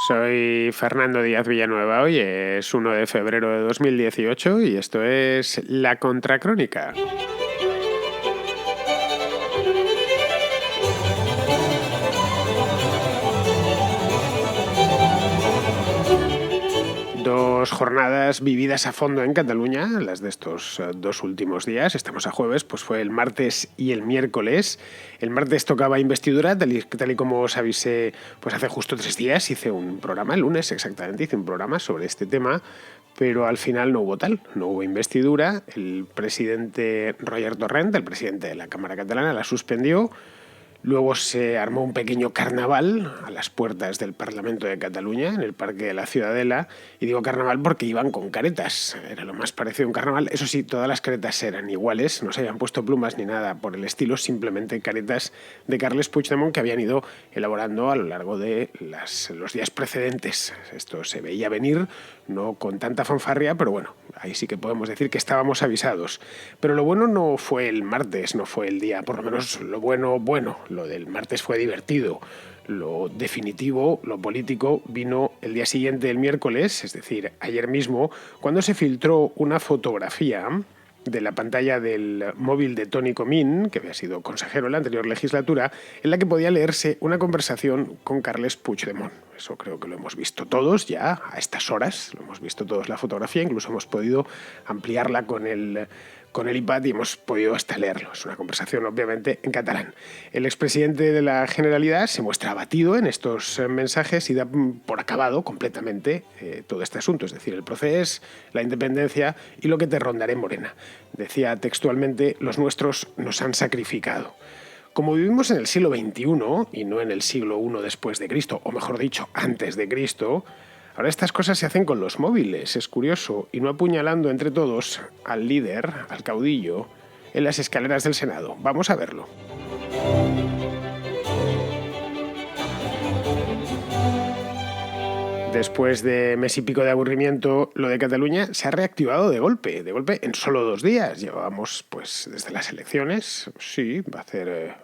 Soy Fernando Díaz Villanueva. Hoy es 1 de febrero de 2018 y esto es La Contracrónica. Dos jornadas vividas a fondo en Cataluña, las de estos dos últimos días. Estamos a jueves, pues fue el martes y el miércoles. El martes tocaba investidura, tal y como os avisé, pues hace justo 3 días hice un programa, el lunes exactamente, hice un programa sobre este tema, pero al final no hubo investidura. El presidente Roger Torrent, el presidente de la Cámara Catalana, la suspendió. Luego se armó un pequeño carnaval a las puertas del Parlamento de Cataluña, en el Parque de la Ciudadela. Y digo carnaval porque iban con caretas. Era lo más parecido a un carnaval. Eso sí, todas las caretas eran iguales. No se habían puesto plumas ni nada por el estilo. Simplemente caretas de Carles Puigdemont que habían ido elaborando a lo largo de los días precedentes. Esto se veía venir, no con tanta fanfarria, pero bueno, ahí sí que podemos decir que estábamos avisados. Pero lo bueno no fue el martes, no fue el día, por lo menos lo bueno. Lo del martes fue divertido. Lo definitivo, lo político, vino el día siguiente, el miércoles, es decir, ayer mismo, cuando se filtró una fotografía de la pantalla del móvil de Toni Comín, que había sido consejero en la anterior legislatura, en la que podía leerse una conversación con Carles Puigdemont. Eso creo que lo hemos visto todos ya a estas horas, lo hemos visto todos la fotografía, incluso hemos podido ampliarla con el iPad y hemos podido hasta leerlo. Es una conversación, obviamente, en catalán. El expresidente de la Generalidad se muestra abatido en estos mensajes y da por acabado completamente todo este asunto, es decir, el proceso, la independencia y lo que te rondaré Morena. Decía textualmente: los nuestros nos han sacrificado. Como vivimos en el siglo XXI y no en el siglo I después de Cristo, o mejor dicho, antes de Cristo, ahora estas cosas se hacen con los móviles, es curioso, y no apuñalando entre todos al líder, al caudillo, en las escaleras del Senado. Vamos a verlo. Después de mes y pico de aburrimiento, lo de Cataluña se ha reactivado de golpe en solo 2 días. Llevábamos, pues, desde las elecciones, sí,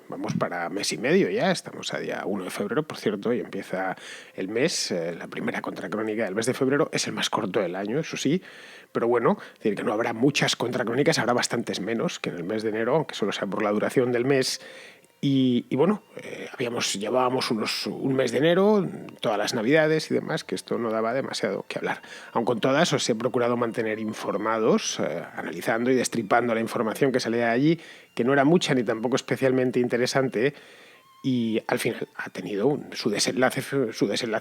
vamos para mes y medio ya, estamos a día 1 de febrero, por cierto, y empieza el mes, la primera contracrónica del mes de febrero, es el más corto del año, eso sí, pero bueno, es decir, que no habrá muchas contracrónicas, habrá bastantes menos que en el mes de enero, aunque solo sea por la duración del mes. Y bueno, llevábamos un mes de enero, todas las navidades y demás, que esto no daba demasiado que hablar. Aun con todas, os he procurado mantener informados, analizando y destripando la información que salía de allí, que no era mucha ni tampoco especialmente interesante, y al final ha tenido su desenlace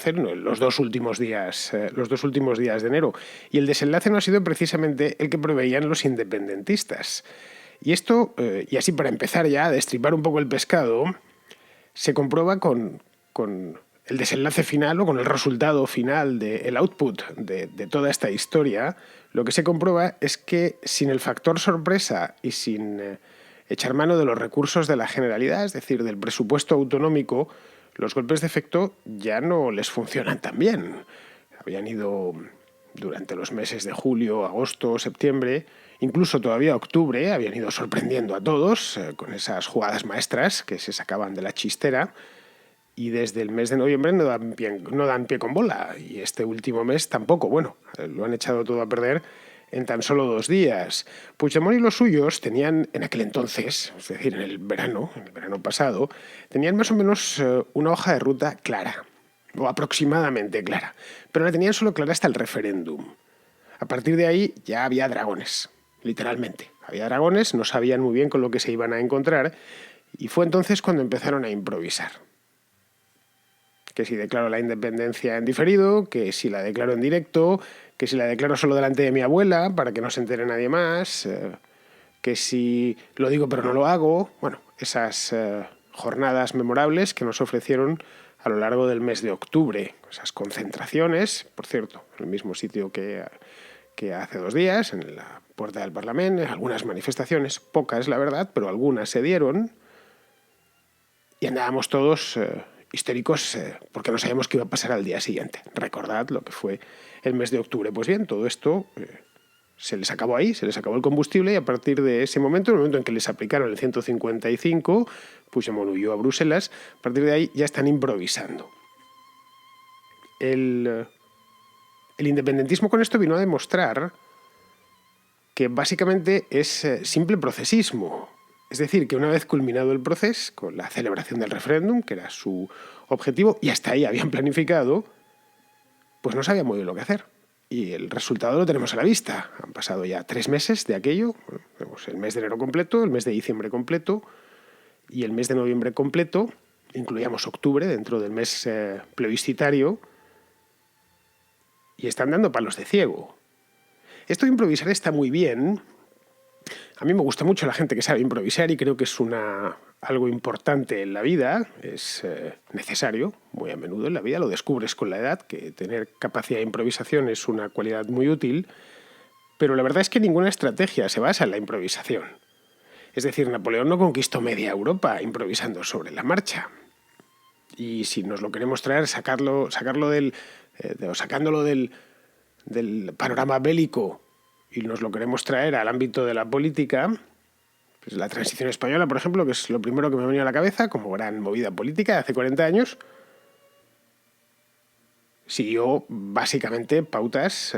en los dos últimos días de enero. Y el desenlace no ha sido precisamente el que preveían los independentistas. Y esto, y así para empezar ya a destripar un poco el pescado, se comprueba con el desenlace final o con el resultado final del output de toda esta historia. Lo que se comprueba es que sin el factor sorpresa y sin echar mano de los recursos de la Generalidad, es decir, del presupuesto autonómico, los golpes de efecto ya no les funcionan tan bien. Habían ido durante los meses de julio, agosto, septiembre, incluso todavía octubre, habían ido sorprendiendo a todos con esas jugadas maestras que se sacaban de la chistera, y desde el mes de noviembre no dan pie con bola, y este último mes tampoco. Bueno, lo han echado todo a perder en tan solo 2 días. Puigdemont y los suyos tenían en aquel entonces, es decir, en el verano pasado, tenían más o menos una hoja de ruta clara, o aproximadamente clara, pero la tenían solo clara hasta el referéndum. A partir de ahí ya había dragones, literalmente. Había dragones, no sabían muy bien con lo que se iban a encontrar, y fue entonces cuando empezaron a improvisar. Que si declaro la independencia en diferido, que si la declaro en directo, que si la declaro solo delante de mi abuela para que no se entere nadie más, que si lo digo pero no lo hago. Bueno, esas jornadas memorables que nos ofrecieron a lo largo del mes de octubre. Esas concentraciones, por cierto, en el mismo sitio que hace 2 días, en la puerta del Parlamento, algunas manifestaciones, pocas la verdad, pero algunas se dieron, y andábamos todos histéricos porque no sabíamos qué iba a pasar al día siguiente. Recordad lo que fue el mes de octubre. Pues bien, todo esto se les acabó ahí, se les acabó el combustible, y a partir de ese momento, el momento en que les aplicaron el 155, Puigdemont huyó a Bruselas, a partir de ahí ya están improvisando. el independentismo con esto vino a demostrar que básicamente es simple procesismo. Es decir, que una vez culminado el proceso, con la celebración del referéndum, que era su objetivo, y hasta ahí habían planificado, pues no sabían muy bien lo que hacer. Y el resultado lo tenemos a la vista. Han pasado ya 3 meses de aquello. Bueno, tenemos el mes de enero completo, el mes de diciembre completo y el mes de noviembre completo. Incluíamos octubre dentro del mes plebiscitario. Y están dando palos de ciego. Esto de improvisar está muy bien. A mí me gusta mucho la gente que sabe improvisar y creo que es algo importante en la vida, es necesario, muy a menudo en la vida, lo descubres con la edad, que tener capacidad de improvisación es una cualidad muy útil, pero la verdad es que ninguna estrategia se basa en la improvisación. Es decir, Napoleón no conquistó media Europa improvisando sobre la marcha. Y si nos lo queremos traer, sacándolo del panorama bélico y nos lo queremos traer al ámbito de la política, pues la transición española, por ejemplo, que es lo primero que me ha venido a la cabeza como gran movida política de hace 40 años, siguió básicamente pautas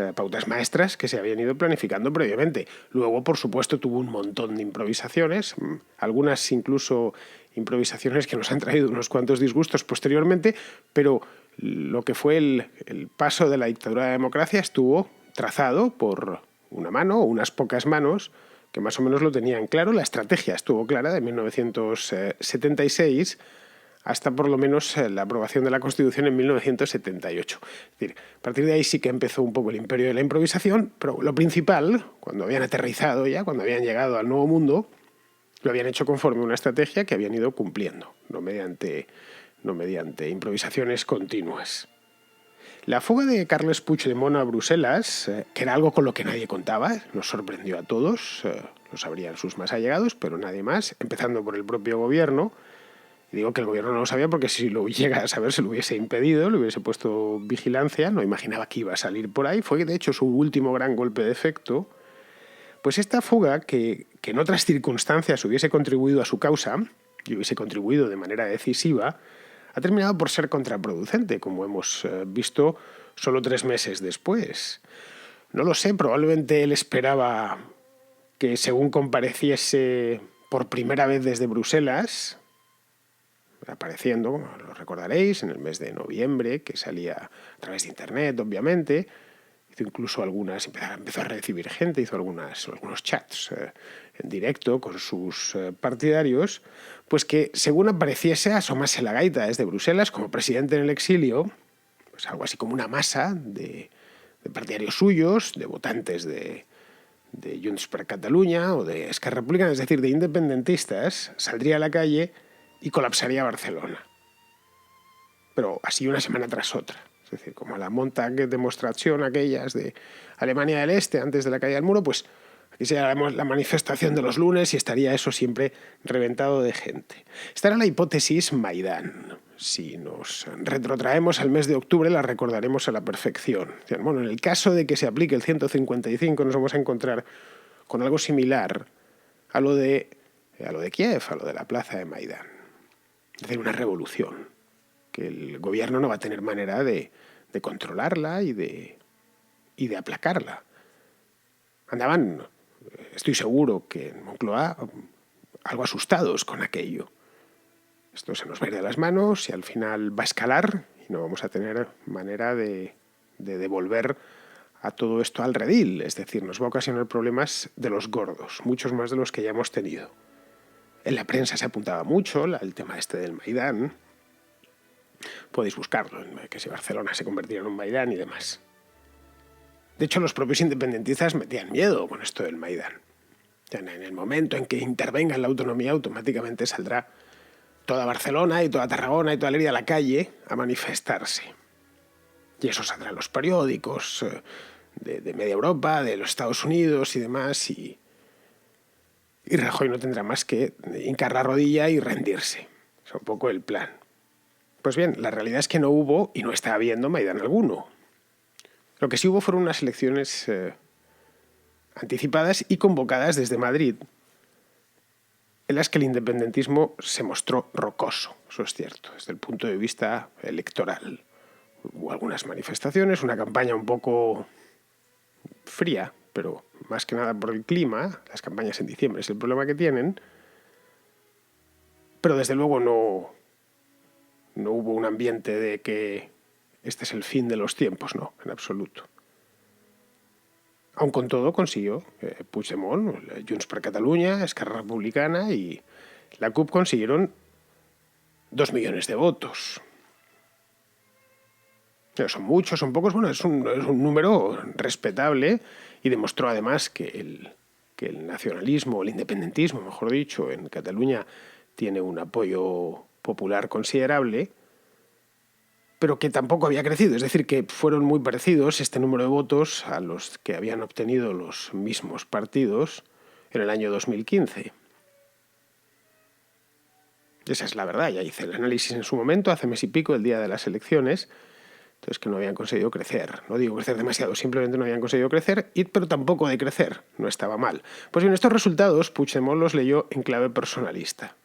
maestras que se habían ido planificando previamente. Luego, por supuesto, tuvo un montón de improvisaciones, algunas incluso improvisaciones que nos han traído unos cuantos disgustos posteriormente, pero lo que fue el paso de la dictadura a la democracia estuvo trazado por una mano o unas pocas manos que más o menos lo tenían claro. La estrategia estuvo clara de 1976 hasta por lo menos la aprobación de la Constitución en 1978. Es decir, a partir de ahí sí que empezó un poco el imperio de la improvisación, pero lo principal, cuando habían aterrizado ya, cuando habían llegado al nuevo mundo, lo habían hecho conforme a una estrategia que habían ido cumpliendo, no mediante improvisaciones continuas. La fuga de Carles Puigdemont a Bruselas, que era algo con lo que nadie contaba, nos sorprendió a todos, lo sabrían sus más allegados, pero nadie más, empezando por el propio gobierno. Y digo que el gobierno no lo sabía porque si lo llega a saber se lo hubiese impedido, le hubiese puesto vigilancia, no imaginaba que iba a salir por ahí. Fue de hecho su último gran golpe de efecto. Pues esta fuga, que en otras circunstancias hubiese contribuido a su causa y hubiese contribuido de manera decisiva, ha terminado por ser contraproducente, como hemos visto solo 3 meses después. No lo sé, probablemente él esperaba que según compareciese por primera vez desde Bruselas, apareciendo, como lo recordaréis, en el mes de noviembre, que salía a través de internet, obviamente, hizo incluso empezó a recibir gente, hizo algunos chats en directo con sus partidarios, pues que según apareciese asomase la gaita desde Bruselas como presidente en el exilio, pues algo así como una masa de partidarios suyos, de votantes de Junts per Catalunya o de Esquerra Republicana, es decir, de independentistas, saldría a la calle y colapsaría Barcelona. Pero así una semana tras otra. Es decir, como la Montague-Demonstración aquellas de Alemania del Este antes de la caída del muro, pues aquí sería la manifestación de los lunes y estaría eso siempre reventado de gente. Esta era la hipótesis Maidán. Si nos retrotraemos al mes de octubre la recordaremos a la perfección. Bueno, en el caso de que se aplique el 155 nos vamos a encontrar con algo similar a lo de Kiev, a lo de la plaza de Maidán. Es decir, una revolución que el gobierno no va a tener manera de controlarla y de aplacarla. Andaban, estoy seguro, que en Moncloa algo asustados con aquello. Esto se nos va a ir de las manos y al final va a escalar y no vamos a tener manera de devolver a todo esto al redil. Es decir, nos va a ocasionar problemas de los gordos, muchos más de los que ya hemos tenido. En la prensa se apuntaba mucho el tema del Maidán. Podéis buscarlo, que si Barcelona se convertiría en un Maidán y demás. De hecho, los propios independentistas metían miedo con esto del Maidán. En el momento en que intervenga en la autonomía, automáticamente saldrá toda Barcelona y toda Tarragona y toda Lleida a la calle a manifestarse. Y eso saldrá en los periódicos de media Europa, de los Estados Unidos y demás, y Rajoy no tendrá más que hincar la rodilla y rendirse. Es un poco el plan. Pues bien, la realidad es que no hubo y no está habiendo Maidán alguno. Lo que sí hubo fueron unas elecciones anticipadas y convocadas desde Madrid, en las que el independentismo se mostró rocoso, eso es cierto, desde el punto de vista electoral. Hubo algunas manifestaciones, una campaña un poco fría, pero más que nada por el clima. Las campañas en diciembre es el problema que tienen. Pero desde luego no hubo un ambiente de que este es el fin de los tiempos, no, en absoluto. Aun con todo consiguió Puigdemont, Junts per Catalunya, Esquerra Republicana y la CUP consiguieron 2 millones de votos. Son muchos, son pocos, bueno, es un número respetable y demostró además que el nacionalismo, el independentismo, mejor dicho, en Cataluña tiene un apoyo popular considerable, pero que tampoco había crecido. Es decir, que fueron muy parecidos este número de votos a los que habían obtenido los mismos partidos en el año 2015. Esa es la verdad, ya hice el análisis en su momento, hace mes y pico, el día de las elecciones. Entonces, que no habían conseguido crecer. No digo crecer demasiado, simplemente no habían conseguido crecer, pero tampoco de crecer. No estaba mal. Pues bien, estos resultados Puigdemont los leyó en clave personalista.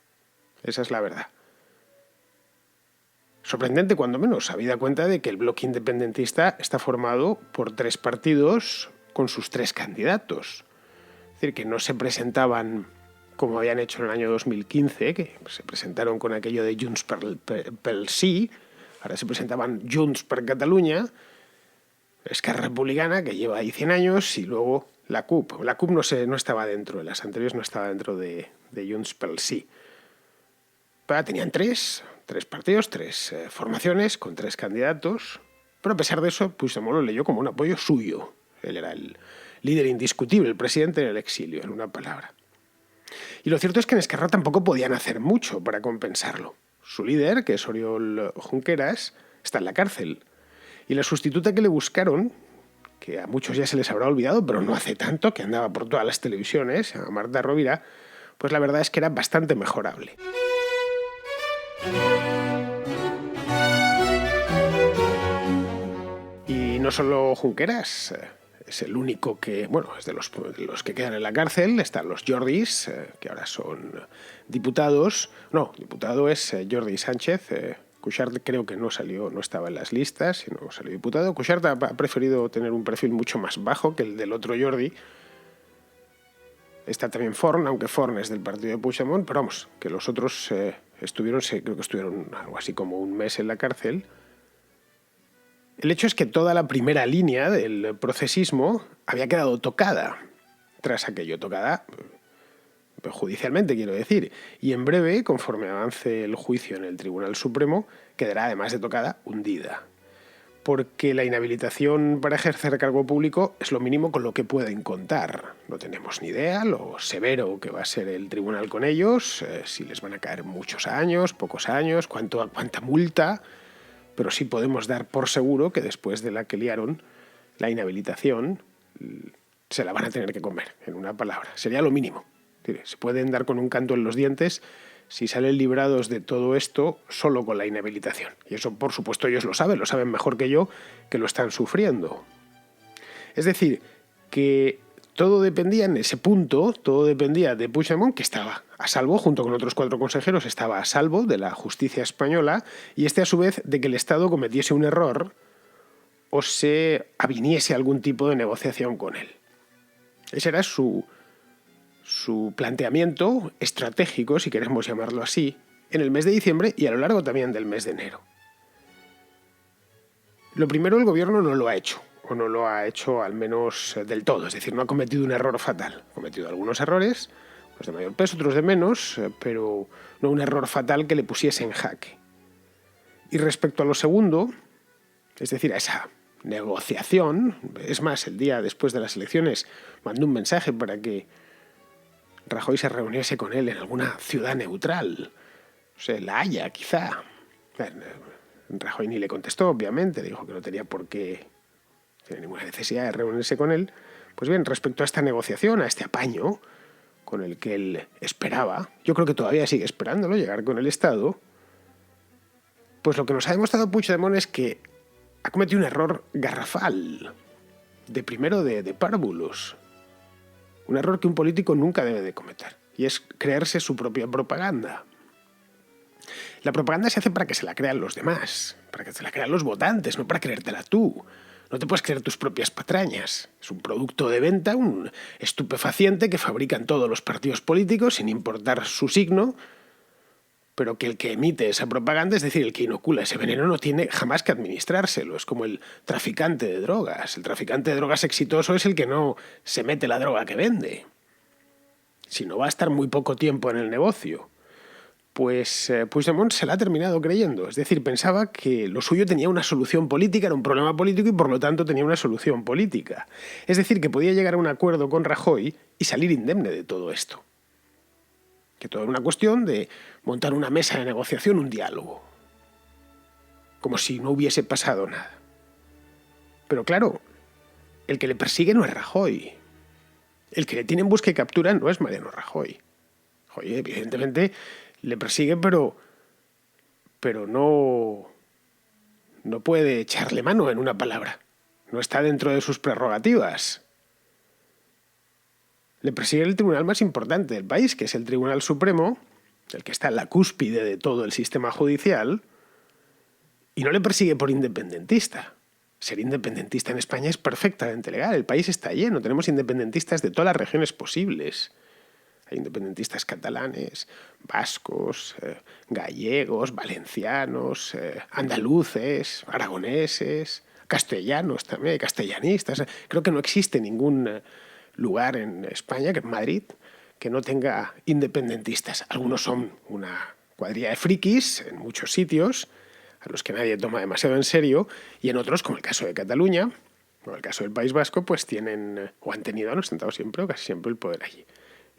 Esa es la verdad. Sorprendente, cuando menos, habida cuenta de que el bloque independentista está formado por 3 partidos con sus 3 candidatos. Es decir, que no se presentaban como habían hecho en el año 2015, que se presentaron con aquello de Junts pel Sí. Ahora se presentaban Junts per Catalunya, Esquerra Republicana, que lleva ahí 100 años, y luego la CUP. La CUP no estaba dentro, de las anteriores no estaba dentro de Junts pel Sí. Pero tenían 3 partidos, 3 formaciones, con 3 candidatos, pero a pesar de eso, Puigdemont lo leyó como un apoyo suyo. Él era el líder indiscutible, el presidente en el exilio, en una palabra. Y lo cierto es que en Esquerra tampoco podían hacer mucho para compensarlo. Su líder, que es Oriol Junqueras, está en la cárcel. Y la sustituta que le buscaron, que a muchos ya se les habrá olvidado, pero no hace tanto, que andaba por todas las televisiones, a Marta Rovira, pues la verdad es que era bastante mejorable. Y no solo Junqueras, es el único que, bueno, es de los que quedan en la cárcel. Están los Jordis, que ahora son diputados. No, diputado es Jordi Sánchez. Cuixart creo que no estaba en las listas, sino salió diputado. Cuixart ha preferido tener un perfil mucho más bajo que el del otro Jordi. Está también Forn, aunque Forn es del partido de Puigdemont, pero vamos, que los otros creo que estuvieron algo así como un mes en la cárcel. El hecho es que toda la primera línea del procesismo había quedado tocada tras aquello, tocada judicialmente, quiero decir. Y en breve, conforme avance el juicio en el Tribunal Supremo, quedará, además de tocada, hundida. Porque la inhabilitación para ejercer cargo público es lo mínimo con lo que pueden contar. No tenemos ni idea lo severo que va a ser el tribunal con ellos, si les van a caer muchos años, pocos años, cuánta multa. Pero sí podemos dar por seguro que después de la que liaron, la inhabilitación se la van a tener que comer, en una palabra. Sería lo mínimo. Se pueden dar con un canto en los dientes si salen librados de todo esto solo con la inhabilitación. Y eso, por supuesto, ellos lo saben mejor que yo, que lo están sufriendo. Es decir, que todo dependía en ese punto, todo dependía de Puigdemont, que estaba a salvo, junto con otros 4 consejeros, estaba a salvo de la justicia española, y a su vez de que el Estado cometiese un error o se aviniese algún tipo de negociación con él. Ese era su planteamiento estratégico, si queremos llamarlo así, en el mes de diciembre y a lo largo también del mes de enero. Lo primero, el gobierno no lo ha hecho, o no lo ha hecho al menos del todo, es decir, no ha cometido un error fatal. Ha cometido algunos errores, pues de mayor peso, otros de menos, pero no un error fatal que le pusiese en jaque. Y respecto a lo segundo, es decir, a esa negociación, es más, el día después de las elecciones mandó un mensaje para que Rajoy se reuniese con él en alguna ciudad neutral, o sea, La Haya, quizá. Rajoy ni le contestó, obviamente, dijo que no tenía por qué tener ninguna necesidad de reunirse con él. Pues bien, respecto a esta negociación, a este apaño con el que él esperaba, yo creo que todavía sigue esperándolo, llegar con el Estado, pues lo que nos ha demostrado Puigdemont es que ha cometido un error garrafal, de párvulos. Un error que un político nunca debe de cometer, y es creerse su propia propaganda. La propaganda se hace para que se la crean los demás, para que te la crean los votantes, no para creértela tú. No te puedes creer tus propias patrañas. Es un producto de venta, un estupefaciente que fabrican todos los partidos políticos sin importar su signo, pero que el que emite esa propaganda, es decir, el que inocula ese veneno, no tiene jamás que administrárselo. Es como el traficante de drogas. El traficante de drogas exitoso es el que no se mete la droga que vende. Si no, va a estar muy poco tiempo en el negocio. Pues Puigdemont se la ha terminado creyendo. Es decir, pensaba que lo suyo tenía una solución política, era un problema político y por lo tanto tenía una solución política. Es decir, que podía llegar a un acuerdo con Rajoy y salir indemne de todo esto. Que todo era una cuestión de montar una mesa de negociación, un diálogo. Como si no hubiese pasado nada. Pero claro, el que le persigue no es Rajoy. El que le tiene en busca y captura no es Mariano Rajoy. Rajoy, evidentemente, le persigue, pero no puede echarle mano en una palabra. No está dentro de sus prerrogativas. Le persigue el tribunal más importante del país, que es el Tribunal Supremo, el que está en la cúspide de todo el sistema judicial, y no le persigue por independentista. Ser independentista en España es perfectamente legal. El país está lleno. Tenemos independentistas de todas las regiones posibles. Hay independentistas catalanes, vascos, gallegos, valencianos, andaluces, aragoneses, castellanos también, castellanistas. Creo que no existe ningún lugar en España, que en Madrid, que no tenga independentistas. Algunos son una cuadrilla de frikis en muchos sitios, a los que nadie toma demasiado en serio, y en otros, como el caso de Cataluña, o el caso del País Vasco, pues tienen, o han tenido, han ostentado siempre o casi siempre el poder allí.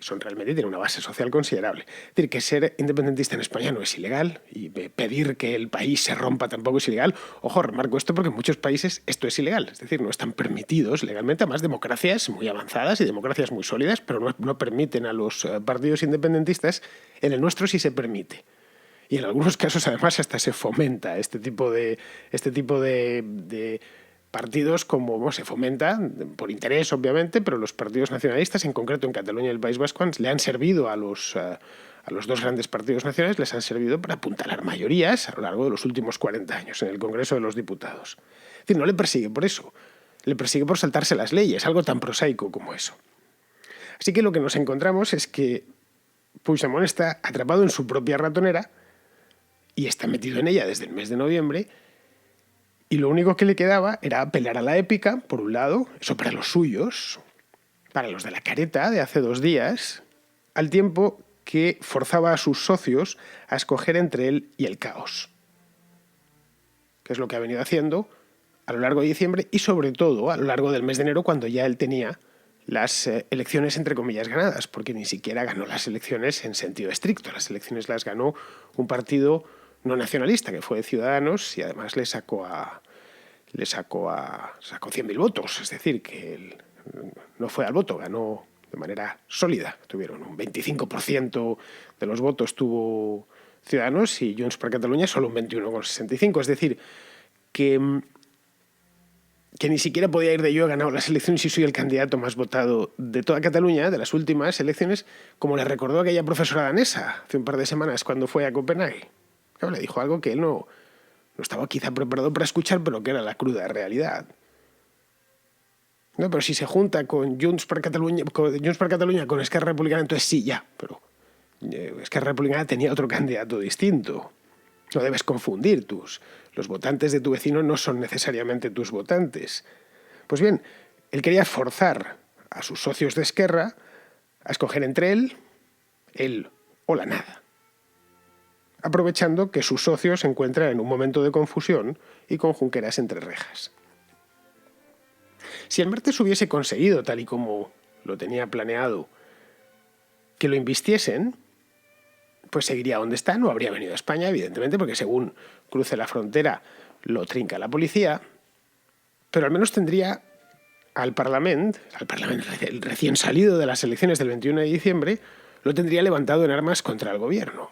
Tienen una base social considerable. Es decir, que ser independentista en España no es ilegal y pedir que el país se rompa tampoco es ilegal. Ojo, remarco esto porque en muchos países esto es ilegal. Es decir, no están permitidos legalmente, además democracias muy avanzadas y democracias muy sólidas, pero no permiten a los partidos independentistas. En el nuestro sí se permite. Y en algunos casos además hasta se fomenta este tipo de partidos, como se fomenta por interés, obviamente, pero los partidos nacionalistas, en concreto en Cataluña y el País Vasco, le han servido a los dos grandes partidos nacionales, les han servido para apuntalar mayorías a lo largo de los últimos 40 años en el Congreso de los Diputados. Es decir, no le persigue por eso, le persigue por saltarse las leyes, algo tan prosaico como eso. Así que lo que nos encontramos es que Puigdemont está atrapado en su propia ratonera y está metido en ella desde el mes de noviembre. Y lo único que le quedaba era apelar a la épica, por un lado, eso para los suyos, para los de la careta de hace 2 días, al tiempo que forzaba a sus socios a escoger entre él y el caos. Que es lo que ha venido haciendo a lo largo de diciembre y sobre todo a lo largo del mes de enero, cuando ya él tenía las elecciones entre comillas ganadas, porque ni siquiera ganó las elecciones en sentido estricto. Las elecciones las ganó un partido no nacionalista, que fue Ciudadanos, y además le sacó 100.000 votos. Es decir, que él no fue al voto, ganó de manera sólida. Tuvieron un 25% de los votos tuvo Ciudadanos y Junts per Catalunya solo un 21,65%. Es decir, que ni siquiera podía ir de yo he ganado las elecciones y soy el candidato más votado de toda Cataluña, de las últimas elecciones, como le recordó aquella profesora danesa hace un par de semanas cuando fue a Copenhague. Le dijo algo que él no estaba quizá preparado para escuchar, pero que era la cruda realidad. No, pero si se junta con Junts per Catalunya, con Esquerra Republicana, entonces sí, ya. Pero Esquerra Republicana tenía otro candidato distinto. No debes confundir los votantes de tu vecino no son necesariamente tus votantes. Pues bien, él quería forzar a sus socios de Esquerra a escoger entre él o la nada, aprovechando que sus socios se encuentran en un momento de confusión y con Junqueras entre rejas. Si el martes hubiese conseguido, tal y como lo tenía planeado, que lo invistiesen, pues seguiría donde está, no habría venido a España, evidentemente, porque según cruce la frontera lo trinca la policía, pero al menos tendría al Parlamento el recién salido de las elecciones del 21 de diciembre, lo tendría levantado en armas contra el gobierno.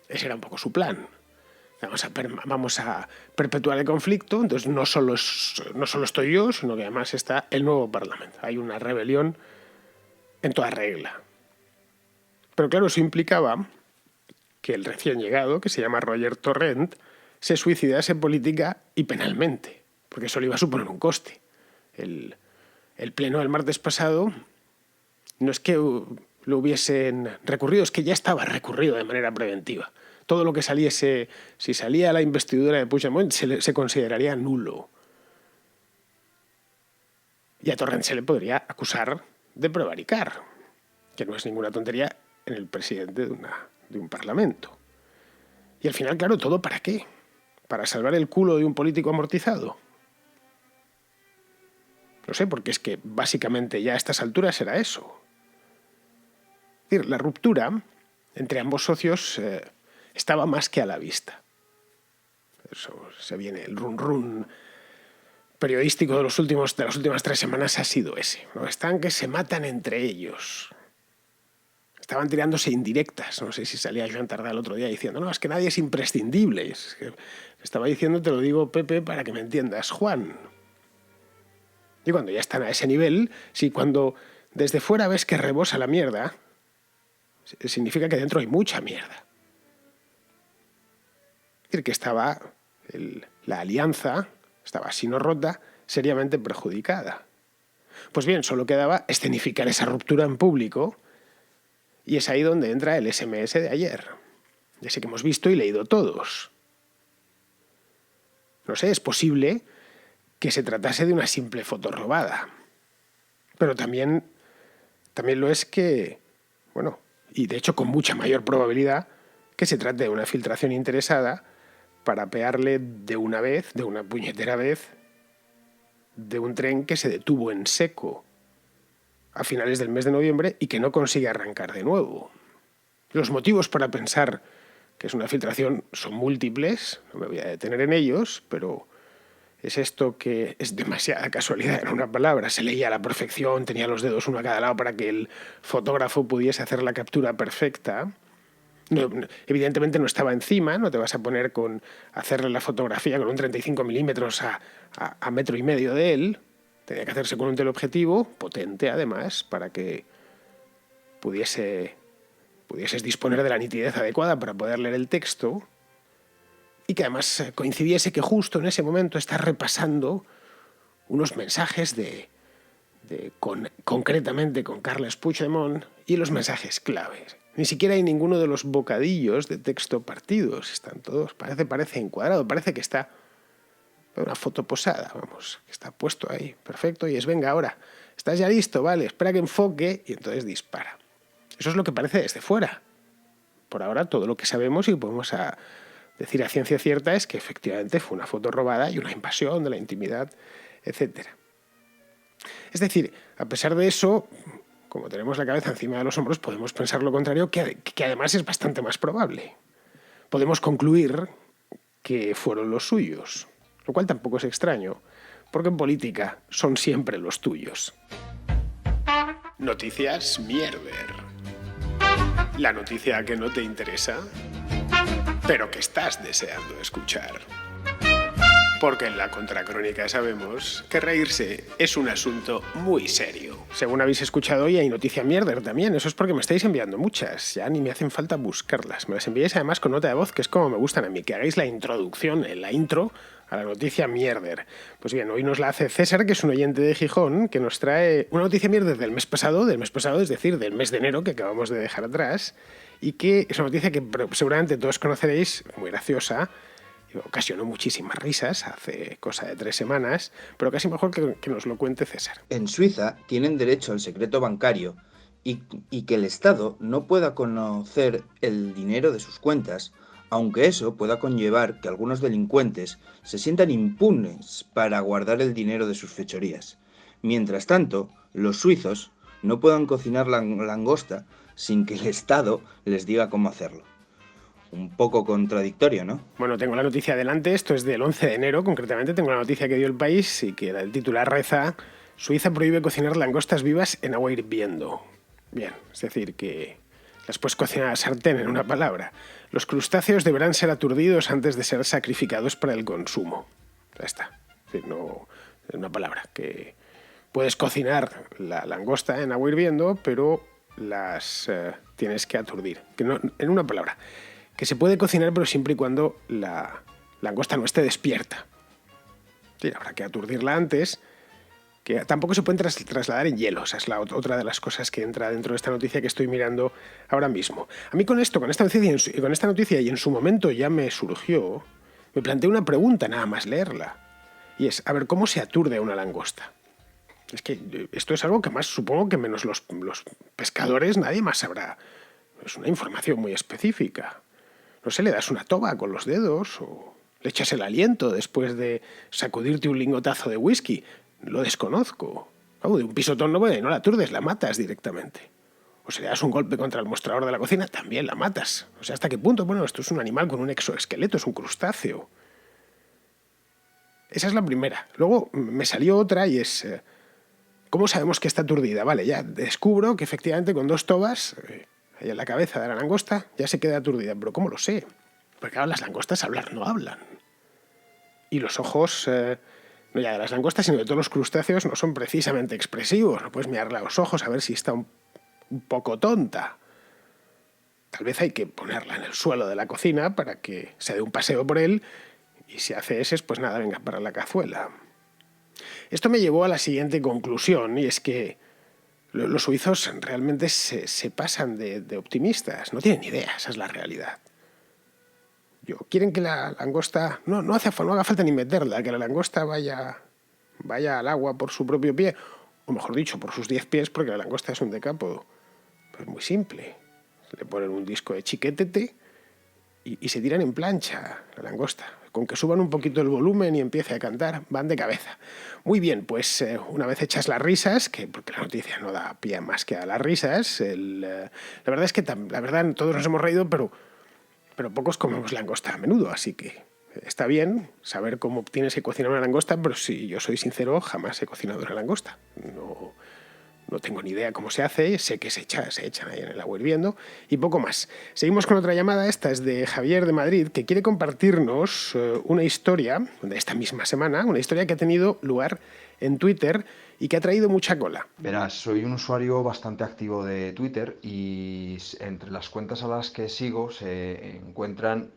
Ese era un poco su plan. Vamos a perpetuar el conflicto, entonces no solo estoy yo, sino que además está el nuevo Parlamento. Hay una rebelión en toda regla. Pero claro, eso implicaba que el recién llegado, que se llama Roger Torrent, se suicidase política y penalmente, porque eso le iba a suponer un coste. El pleno del martes pasado no es que lo hubiesen recurrido, es que ya estaba recurrido de manera preventiva. Todo lo que saliese, si salía la investidura de Puigdemont, se consideraría nulo. Y a Torrent se le podría acusar de prevaricar, que no es ninguna tontería en el presidente de un parlamento. Y al final, claro, ¿todo para qué? ¿Para salvar el culo de un político amortizado? No sé, porque es que básicamente ya a estas alturas era eso. Es decir, la ruptura entre ambos socios estaba más que a la vista. Eso se viene, el run periodístico de las últimas 3 semanas ha sido ese, ¿no? Están que se matan entre ellos. Estaban tirándose indirectas. No sé si salía Joan Tardá el otro día diciendo, no, es que nadie es imprescindible. Es que estaba diciendo, te lo digo, Pepe, para que me entiendas, Juan. Y cuando ya están a ese nivel, si cuando desde fuera ves que rebosa la mierda, significa que dentro hay mucha mierda. Es decir, que estaba la alianza, estaba, si no rota, seriamente perjudicada. Pues bien, solo quedaba escenificar esa ruptura en público, y es ahí donde entra el SMS de ayer. Ese que hemos visto y leído todos. No sé, es posible que se tratase de una simple foto robada. Pero también lo es que, bueno, y de hecho con mucha mayor probabilidad, que se trate de una filtración interesada para apearle de una puñetera vez, de un tren que se detuvo en seco a finales del mes de noviembre y que no consigue arrancar de nuevo. Los motivos para pensar que es una filtración son múltiples, no me voy a detener en ellos, pero es esto que es demasiada casualidad en una palabra. Se leía a la perfección, tenía los dedos uno a cada lado para que el fotógrafo pudiese hacer la captura perfecta. No, evidentemente no estaba encima, no te vas a poner con hacerle la fotografía con un 35 milímetros a metro y medio de él. Tenía que hacerse con un teleobjetivo potente, además, para que pudieses disponer de la nitidez adecuada para poder leer el texto y que además coincidiese que justo en ese momento estás repasando unos mensajes concretamente con Carles Puigdemont y los mensajes claves. Ni siquiera hay ninguno de los bocadillos de texto partidos, están todos, parece encuadrado, parece que está una foto posada, vamos, que está puesto ahí, perfecto, y es, venga, ahora, ¿estás ya listo? Vale, espera que enfoque, y entonces dispara. Eso es lo que parece desde fuera. Por ahora, todo lo que sabemos y podemos decir a ciencia cierta es que efectivamente fue una foto robada y una invasión de la intimidad, etc. Es decir, a pesar de eso, como tenemos la cabeza encima de los hombros, podemos pensar lo contrario, que además es bastante más probable. Podemos concluir que fueron los suyos, lo cual tampoco es extraño, porque en política son siempre los tuyos. Noticias Mierder. La noticia que no te interesa, pero que estás deseando escuchar. Porque en la Contracrónica sabemos que reírse es un asunto muy serio. Según habéis escuchado hoy, hay noticia Mierder también. Eso es porque me estáis enviando muchas. Ya ni me hacen falta buscarlas. Me las enviáis además con nota de voz, que es como me gustan a mí. Que hagáis la introducción, la intro a la noticia Mierder. Pues bien, hoy nos la hace César, que es un oyente de Gijón, que nos trae una noticia Mierder del mes pasado, es decir, del mes de enero que acabamos de dejar atrás, y que es una noticia que seguramente todos conoceréis, muy graciosa, ocasionó muchísimas risas hace cosa de 3 semanas, pero casi mejor que nos lo cuente César. En Suiza tienen derecho al secreto bancario y que el Estado no pueda conocer el dinero de sus cuentas, aunque eso pueda conllevar que algunos delincuentes se sientan impunes para guardar el dinero de sus fechorías. Mientras tanto, los suizos no puedan cocinar la langosta sin que el Estado les diga cómo hacerlo. Un poco contradictorio, ¿no? Bueno, tengo la noticia delante, esto es del 11 de enero, concretamente tengo la noticia que dio El País y que el titular reza: Suiza prohíbe cocinar langostas vivas en agua hirviendo. Bien, es decir, que las puedes cocinar a sartén, en una palabra. Los crustáceos deberán ser aturdidos antes de ser sacrificados para el consumo. Ya está. Es decir, no, en una palabra, que puedes cocinar la langosta en agua hirviendo, pero las tienes que aturdir. Que no, en una palabra, que se puede cocinar, pero siempre y cuando la la langosta no esté despierta. Sí, habrá que aturdirla antes, que tampoco se pueden trasladar en hielo. Esa es otra de las cosas que entra dentro de esta noticia que estoy mirando ahora mismo. A mí con esta noticia y en su momento ya me surgió, me planteé una pregunta nada más leerla. Y es, a ver, ¿cómo se aturde a una langosta? Es que esto es algo que más, supongo que menos los pescadores, nadie más sabrá. Es una información muy específica. No sé, le das una toba con los dedos o le echas el aliento después de sacudirte un lingotazo de whisky. Lo desconozco. De un pisotón no la aturdes, la matas directamente. O si le das un golpe contra el mostrador de la cocina, también la matas. O sea, ¿hasta qué punto? Bueno, esto es un animal con un exoesqueleto, es un crustáceo. Esa es la primera. Luego me salió otra y es... ¿cómo sabemos que está aturdida? Vale, ya descubro que efectivamente con 2 tobas, ahí en la cabeza de la langosta, ya se queda aturdida. Pero ¿cómo lo sé? Porque claro, las langostas hablar no hablan. Y los ojos, no ya de las langostas, sino de todos los crustáceos, no son precisamente expresivos. No puedes mirarle a los ojos a ver si está un poco tonta. Tal vez hay que ponerla en el suelo de la cocina para que se dé un paseo por él y si hace ese, pues nada, venga para la cazuela. Esto me llevó a la siguiente conclusión y es que los suizos realmente se pasan de optimistas. No tienen idea, esa es la realidad. Quieren que la langosta... No haga falta ni meterla, que la langosta vaya al agua por su propio pie, o mejor dicho, por sus 10 pies, porque la langosta es un decápodo. Pero es muy simple. Le ponen un disco de chiquetete y se tiran en plancha la langosta. Con que suban un poquito el volumen y empiece a cantar, van de cabeza. Muy bien, pues una vez hechas las risas, porque la noticia no da pie más que a las risas, la verdad es que todos nos hemos reído, pero pocos comemos langosta a menudo, así que está bien saber cómo tienes que cocinar una langosta, pero si yo soy sincero, jamás he cocinado una langosta. No tengo ni idea cómo se hace, sé que se echan ahí en el agua hirviendo y poco más. Seguimos con otra llamada, esta es de Javier de Madrid, que quiere compartirnos una historia de esta misma semana, una historia que ha tenido lugar en Twitter y que ha traído mucha cola. Verás, soy un usuario bastante activo de Twitter y entre las cuentas a las que sigo se encuentran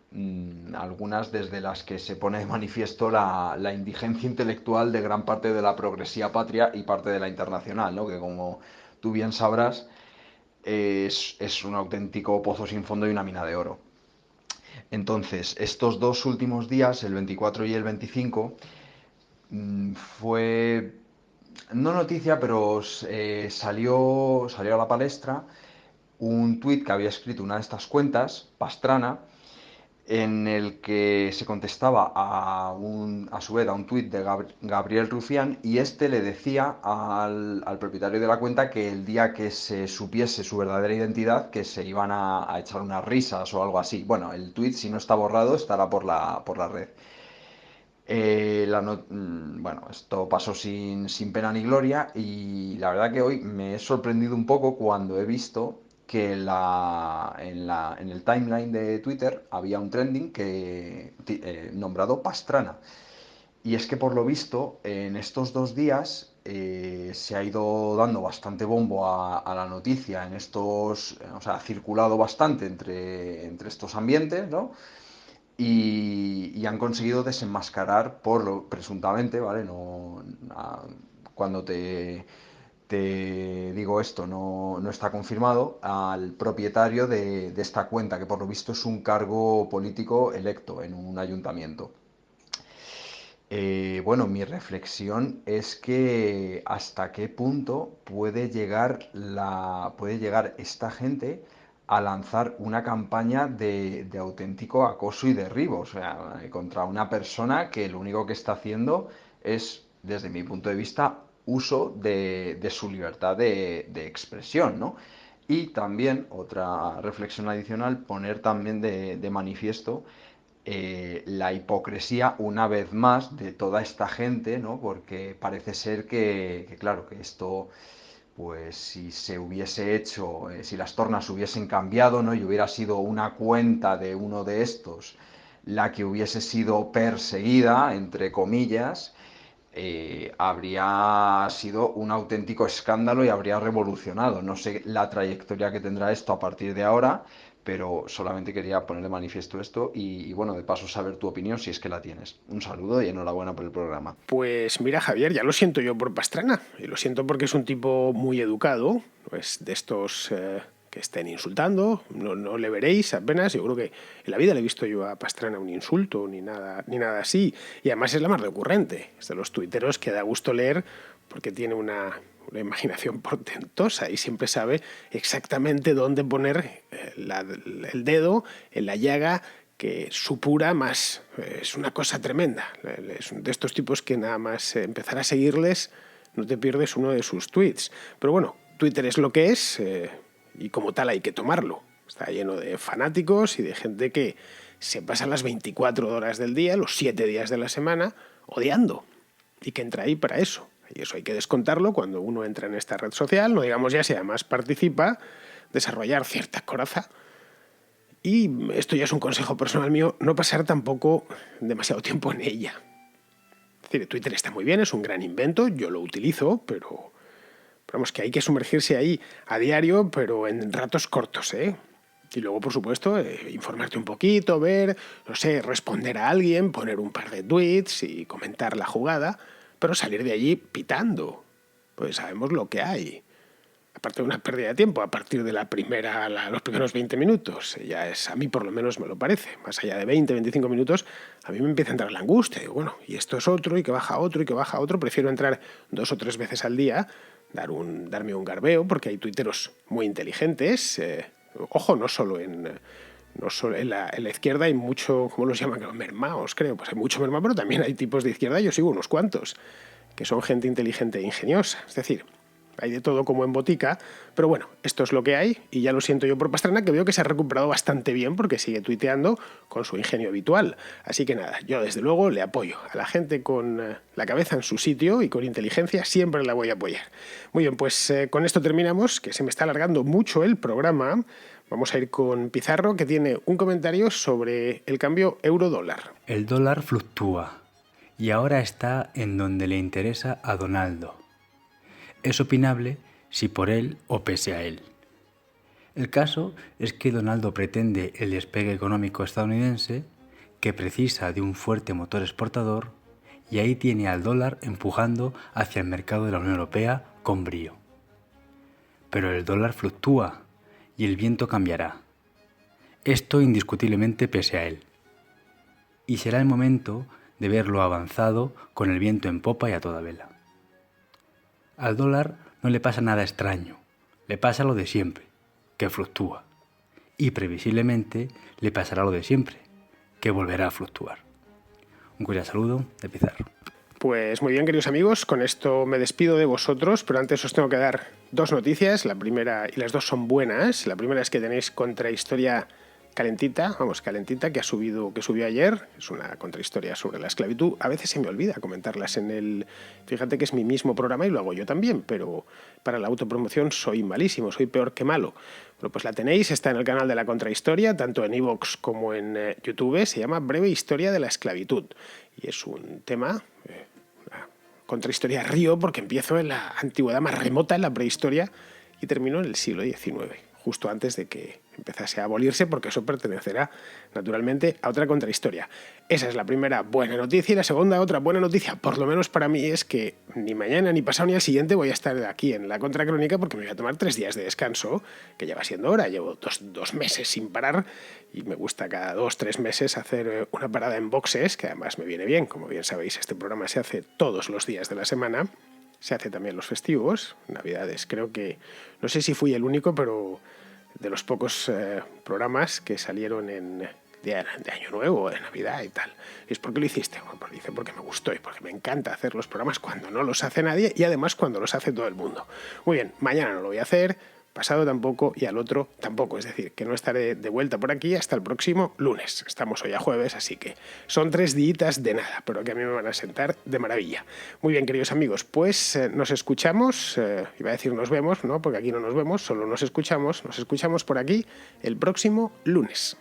algunas desde las que se pone de manifiesto la indigencia intelectual de gran parte de la progresía patria y parte de la internacional, ¿no? Que como tú bien sabrás es un auténtico pozo sin fondo y una mina de oro. Entonces, estos 2 últimos días, el 24 y el 25, fue no noticia, pero salió a la palestra un tuit que había escrito una de estas cuentas, Pastrana, en el que se contestaba a su vez a un tuit de Gabriel Rufián y este le decía al propietario de la cuenta que el día que se supiese su verdadera identidad que se iban a echar unas risas o algo así. Bueno, el tuit si no está borrado estará por la red. Bueno, esto pasó sin pena ni gloria y la verdad que hoy me he sorprendido un poco cuando he visto que en el timeline de Twitter había un trending nombrado Pastrana. Y es que por lo visto en estos 2 días se ha ido dando bastante bombo a la noticia o sea, ha circulado bastante entre estos ambientes, ¿no? Y han conseguido desenmascarar presuntamente, ¿vale? Cuando te digo esto, no está confirmado, al propietario de esta cuenta, que por lo visto es un cargo político electo en un ayuntamiento. Bueno, mi reflexión es que hasta qué punto puede llegar esta gente a lanzar una campaña de auténtico acoso y derribo, o sea, contra una persona que lo único que está haciendo es, desde mi punto de vista, uso de su libertad de expresión, ¿no? Y también, otra reflexión adicional, poner también de manifiesto la hipocresía una vez más de toda esta gente, ¿no? Porque parece ser claro, que esto, pues si se hubiese hecho, si las tornas hubiesen cambiado, ¿no? Y hubiera sido una cuenta de uno de estos la que hubiese sido perseguida, entre comillas, habría sido un auténtico escándalo y habría revolucionado. No sé la trayectoria que tendrá esto a partir de ahora, pero solamente quería poner de manifiesto esto y bueno, de paso saber tu opinión si es que la tienes. Un saludo y enhorabuena por el programa. Pues mira, Javier, ya lo siento yo por Pastrana, y lo siento porque es un tipo muy educado, no es de estos que estén insultando, no le veréis apenas, yo creo que en la vida le he visto yo a Pastrana un insulto ni nada así, y además es la más de ocurrente, es de los tuiteros que da gusto leer porque tiene una imaginación portentosa y siempre sabe exactamente dónde poner el dedo en la llaga que supura más. Es una cosa tremenda. Es de estos tipos que nada más empezar a seguirles no te pierdes uno de sus tweets. Pero bueno, Twitter es lo que es y como tal hay que tomarlo. Está lleno de fanáticos y de gente que se pasa las 24 horas del día, los 7 días de la semana, odiando y que entra ahí para eso. Y eso hay que descontarlo cuando uno entra en esta red social, no digamos ya si además participa, desarrollar cierta coraza. Y esto ya es un consejo personal mío, no pasar tampoco demasiado tiempo en ella. Es decir, Twitter está muy bien, es un gran invento, yo lo utilizo, pero vamos, que hay que sumergirse ahí a diario, pero en ratos cortos, ¿eh? Y luego, por supuesto, informarte un poquito, ver, no sé, responder a alguien, poner un par de tweets y comentar la jugada, pero salir de allí pitando. Pues sabemos lo que hay. Aparte de una pérdida de tiempo, a partir de los primeros 20 minutos, ya es, a mí por lo menos me lo parece, más allá de 20, 25 minutos, a mí me empieza a entrar la angustia. Digo, bueno, y esto es otro, y que baja otro, y que baja otro, prefiero entrar 2 o 3 veces al día, darme un garbeo, porque hay tuiteros muy inteligentes, ojo, no solo en la izquierda hay mucho, ¿cómo los llaman? Mermaos, creo, pues hay mucho mermao, pero también hay tipos de izquierda, yo sigo unos cuantos, que son gente inteligente e ingeniosa, es decir, hay de todo como en botica, pero bueno, esto es lo que hay y ya lo siento yo por Pastrana, que veo que se ha recuperado bastante bien porque sigue tuiteando con su ingenio habitual. Así que nada, yo desde luego le apoyo. A la gente con la cabeza en su sitio y con inteligencia siempre la voy a apoyar. Muy bien, pues con esto terminamos, que se me está alargando mucho el programa. Vamos a ir con Pizarro, que tiene un comentario sobre el cambio euro-dólar. El dólar fluctúa y ahora está en donde le interesa a Donaldo. Es opinable si por él o pese a él. El caso es que Donaldo pretende el despegue económico estadounidense, que precisa de un fuerte motor exportador, y ahí tiene al dólar empujando hacia el mercado de la Unión Europea con brío. Pero el dólar fluctúa y el viento cambiará. Esto indiscutiblemente pese a él. Y será el momento de verlo avanzado con el viento en popa y a toda vela. Al dólar no le pasa nada extraño, le pasa lo de siempre, que fluctúa. Y previsiblemente le pasará lo de siempre, que volverá a fluctuar. Un cordial saludo de Pizarro. Pues muy bien, queridos amigos, con esto me despido de vosotros, pero antes os tengo que dar 2 noticias, la primera, y las 2 son buenas. La primera es que tenéis contrahistoria calentita, que subió ayer, es una contrahistoria sobre la esclavitud. A veces se me olvida comentarlas fíjate que es mi mismo programa y lo hago yo también, pero para la autopromoción soy malísimo, soy peor que malo. Bueno, pues la tenéis, está en el canal de la contrahistoria, tanto en iVoox como en YouTube, se llama Breve Historia de la Esclavitud, y es un tema, una contrahistoria río, porque empiezo en la antigüedad más remota, en la prehistoria, y termino en el siglo XIX. Justo antes de que empezase a abolirse, porque eso pertenecerá naturalmente a otra contrahistoria. Esa es la primera buena noticia, y la segunda, otra buena noticia, por lo menos para mí, es que ni mañana, ni pasado, ni al siguiente voy a estar aquí en la Contracrónica, porque me voy a tomar 3 días de descanso, que ya va siendo hora. Llevo dos meses sin parar y me gusta cada 2-3 meses hacer una parada en boxes, que además me viene bien. Como bien sabéis, este programa se hace todos los días de la semana. Se hace también los festivos, Navidades. Creo que, no sé si fui el único, pero de los pocos programas que salieron de Año Nuevo, de Navidad y tal. ¿Y es por qué lo hiciste? Bueno, pues lo hice porque me gustó y porque me encanta hacer los programas cuando no los hace nadie y además cuando los hace todo el mundo. Muy bien, mañana no lo voy a hacer, pasado tampoco y al otro tampoco. Es decir, que no estaré de vuelta por aquí hasta el próximo lunes. Estamos hoy a jueves, así que son 3 días de nada, pero que a mí me van a sentar de maravilla. Muy bien, queridos amigos, pues nos escuchamos, iba a decir nos vemos, ¿no? Porque aquí no nos vemos, solo nos escuchamos por aquí el próximo lunes.